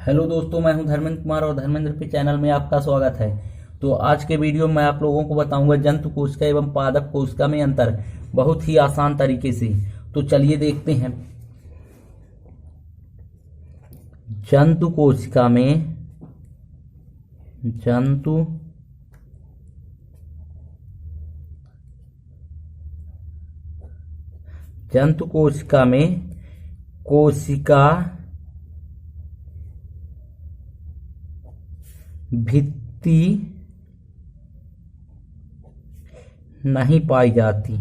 Hello दोस्तों, मैं हूं धर्मेंद्र कुमार और धर्मेंद्र पे चैनल में आपका स्वागत है। तो आज के वीडियो में आप लोगों को बताऊंगा जंतु कोशिका एवं पादप कोशिका में अंतर बहुत ही आसान तरीके से। तो चलिए देखते हैं। जंतु कोशिका में जंतु कोशिका में कोशिका भित्ति नहीं पाई जाती।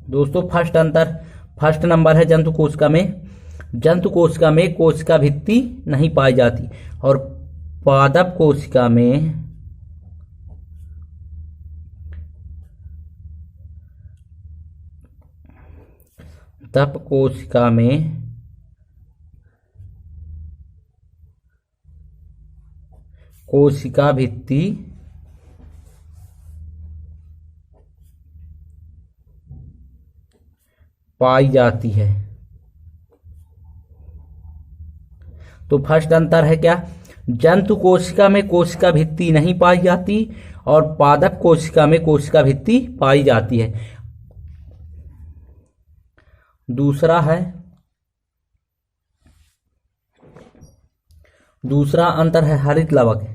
दोस्तों, फर्स्ट नंबर है जंतु कोशिका में कोशिका भित्ति नहीं पाई जाती और पादप कोशिका में कोशिका भित्ति पाई जाती है। तो फर्स्ट अंतर है क्या? जंतु कोशिका में कोशिका भित्ति नहीं पाई जाती और पादप कोशिका में कोशिका भित्ति पाई जाती है। दूसरा अंतर है हरित लवक।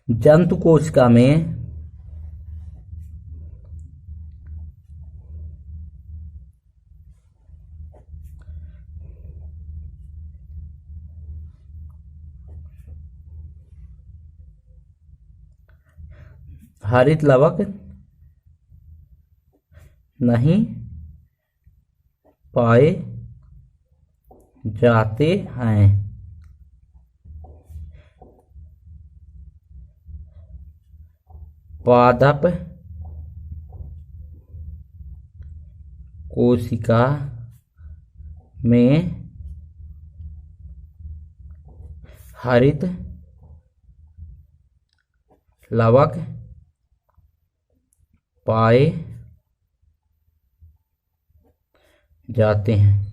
जंतु कोशिका में हरित लवक नहीं पाए जाते हैं। पादप कोशिका में हरित लवक पाए जाते हैं।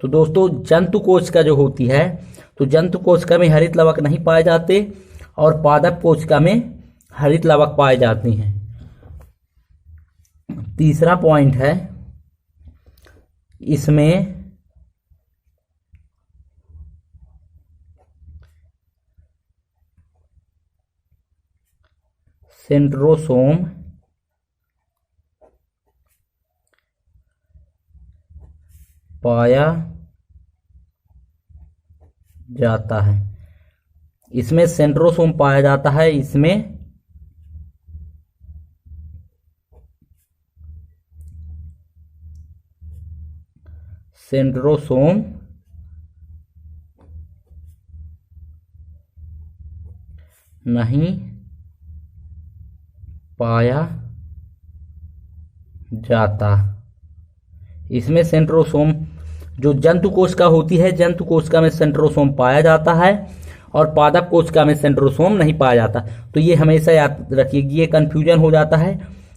तो दोस्तों, जंतु कोशिका जो होती है, तो जंतु कोशिका में हरित लवक नहीं पाए जाते और पादप कोशिका में हरित लवक पाए जाते हैं। तीसरा पॉइंट है, इसमें सेंट्रोसोम पाया जाता है। इसमें सेंट्रोसोम पाया जाता है। इसमें सेंट्रोसोम नहीं पाया जाता। इसमें सेंट्रोसोम जो जंतु कोशिका होती है, जंतु कोशिका में सेंट्रोसोम पाया जाता है और पादप कोशिका में सेंट्रोसोम नहीं पाया जाता। तो ये हमेशा याद रखिए, ये कंफ्यूजन हो जाता है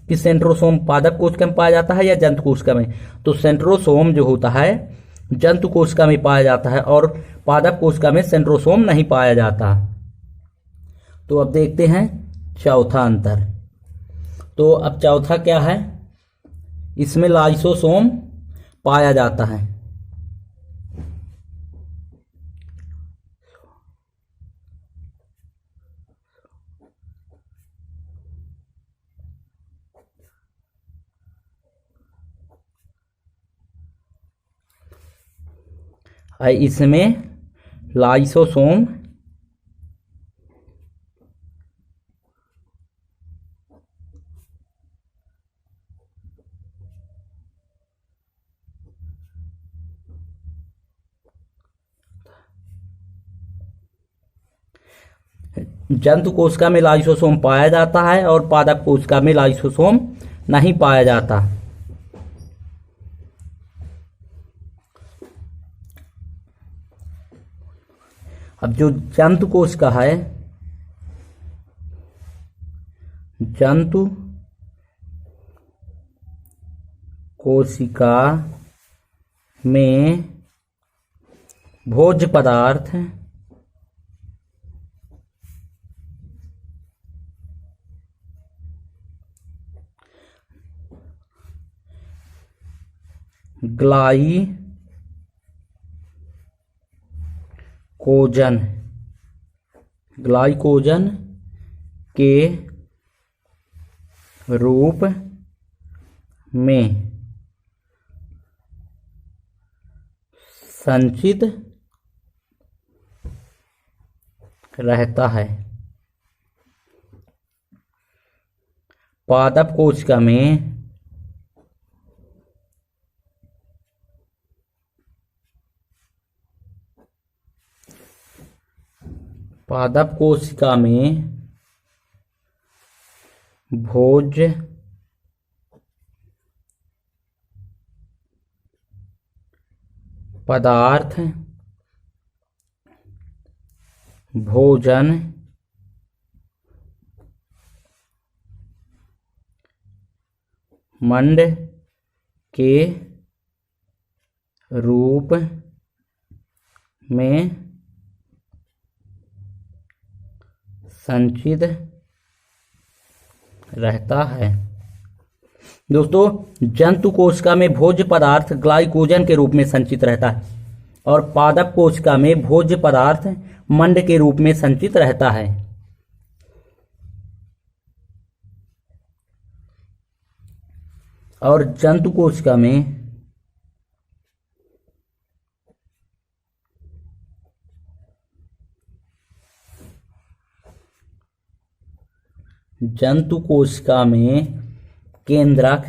कि सेंट्रोसोम पादप कोशिका में पाया जाता है या जंतु कोशिका में। तो सेंट्रोसोम जो होता है जंतु कोशिका में पाया जाता है और पादप कोशिका में सेंट्रोसोम नहीं पाया जाता। तो अब देखते हैं चौथा अंतर। तो अब चौथा क्या है? इसमें लाइसोसोम पाया जाता है। इसमें लाइसोसोम जंतु कोशिका में लाइसोसोम पाया जाता है और पादप कोशिका में लाइसोसोम नहीं पाया जाता। अब जो जंतु कोशिका है, जंतु कोशिका में भोज्य पदार्थ ग्लाइकोजन के रूप में संचित रहता है। पादप कोशिका में भोज्य पदार्थ भोजन मंड के रूप में संचित रहता है। दोस्तों, जंतु कोशिका में भोज्य पदार्थ ग्लाइकोजन के रूप में संचित रहता है और पादप कोशिका में भोज्य पदार्थ मंड के रूप में संचित रहता है। और जंतु कोशिका में केंद्रक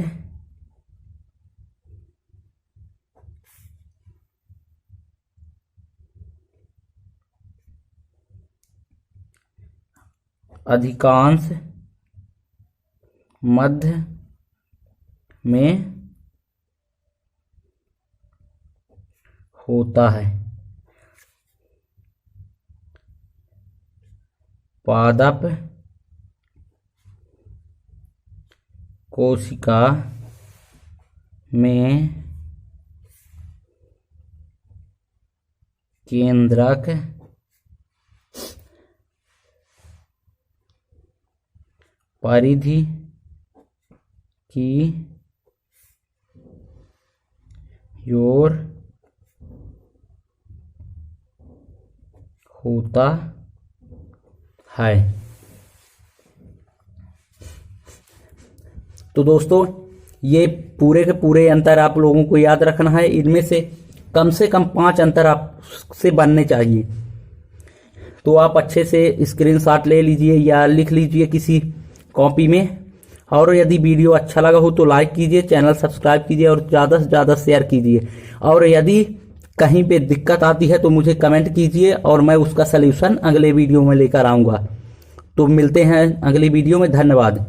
अधिकांश मध्य में होता है। पादप कोशिका में केंद्रक परिधि की ओर होता है। तो दोस्तों, ये पूरे के पूरे अंतर आप लोगों को याद रखना है। इनमें से कम 5 अंतर आपसे बनने चाहिए। तो आप अच्छे से स्क्रीनशॉट ले लीजिए या लिख लीजिए किसी कॉपी में। और यदि वीडियो अच्छा लगा हो तो लाइक कीजिए, चैनल सब्सक्राइब कीजिए और ज़्यादा से ज़्यादा शेयर कीजिए। और यदि कहीं पे दिक्कत आती है तो मुझे कमेंट कीजिए और मैं उसका सलूशन अगले वीडियो में लेकर आऊँगा। तो मिलते हैं अगली वीडियो में। धन्यवाद।